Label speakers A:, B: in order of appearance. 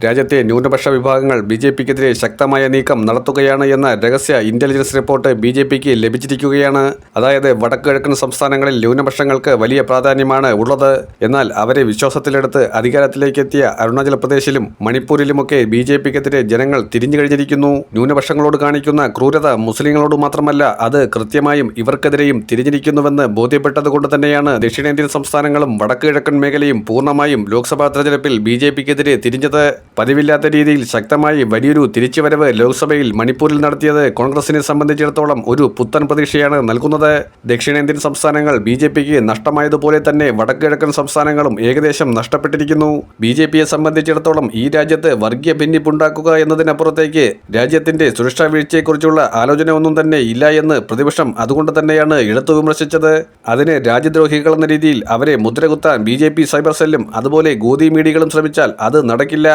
A: രാജ്യത്തെ ന്യൂനപക്ഷ വിഭാഗങ്ങൾ ബി.ജെ.പിക്കെതിരെ ശക്തമായ നീക്കം നടത്തുകയാണ് എന്ന രഹസ്യ ഇന്റലിജൻസ് റിപ്പോർട്ട് ബി.ജെ.പിക്ക് ലഭിച്ചിരിക്കുകയാണ്. അതായത് വടക്കുകിഴക്കൻ സംസ്ഥാനങ്ങളിൽ ന്യൂനപക്ഷങ്ങൾക്ക് വലിയ പ്രാധാന്യമാണ് ഉള്ളത്. എന്നാൽ അവരെ വിശ്വാസത്തിലെടുത്ത് അധികാരത്തിലേക്കെത്തിയ അരുണാചൽ പ്രദേശിലും മണിപ്പൂരിലുമൊക്കെ ബി.ജെ.പിക്കെതിരെ ജനങ്ങൾ തിരിഞ്ഞു കഴിഞ്ഞിരിക്കുന്നു. ന്യൂനപക്ഷങ്ങളോട് കാണിക്കുന്ന ക്രൂരത മുസ്ലിങ്ങളോട് മാത്രമല്ല, അത് കൃത്യമായും ഇവർക്കെതിരെയും തിരിഞ്ഞിരിക്കുന്നുവെന്ന് ബോധ്യപ്പെട്ടതുകൊണ്ട് തന്നെയാണ് ദക്ഷിണേന്ത്യൻ സംസ്ഥാനങ്ങളും വടക്കുകിഴക്കൻ മേഖലയും പൂർണ്ണമായും ലോക്സഭാ തെരഞ്ഞെടുപ്പിൽ ബി.ജെ.പിക്കെതിരെ തിരിഞ്ഞത്. പതിവില്ലാത്ത രീതിയിൽ ശക്തമായി വലിയൊരു തിരിച്ചുവരവ് ലോക്സഭയിൽ മണിപ്പൂരിൽ നടത്തിയത് കോൺഗ്രസിനെ സംബന്ധിച്ചിടത്തോളം ഒരു പുത്തൻ പ്രതീക്ഷയാണ് നൽകുന്നത്. ദക്ഷിണേന്ത്യൻ സംസ്ഥാനങ്ങൾ ബി.ജെ.പിക്ക് നഷ്ടമായതുപോലെ തന്നെ വടക്കുകിഴക്കൻ സംസ്ഥാനങ്ങളും ഏകദേശം നഷ്ടപ്പെട്ടിരിക്കുന്നു. ബി.ജെ.പിയെ സംബന്ധിച്ചിടത്തോളം ഈ രാജ്യത്ത് വർഗീയ ഭിന്നിപ്പുണ്ടാക്കുക എന്നതിനപ്പുറത്തേക്ക് രാജ്യത്തിന്റെ സുരക്ഷാ വീഴ്ചയെക്കുറിച്ചുള്ള ആലോചന ഒന്നും തന്നെ ഇല്ല എന്ന് പ്രതിപക്ഷം അതുകൊണ്ട് തന്നെയാണ് എടുത്തു വിമർശിച്ചത്. അതിന് രാജ്യദ്രോഹികൾ എന്ന രീതിയിൽ അവരെ മുദ്രകുത്താൻ ബി.ജെ.പി സൈബർ സെല്ലും അതുപോലെ ഗോദി മീഡിയകളും ശ്രമിച്ചാൽ അത് നടക്കില്ല.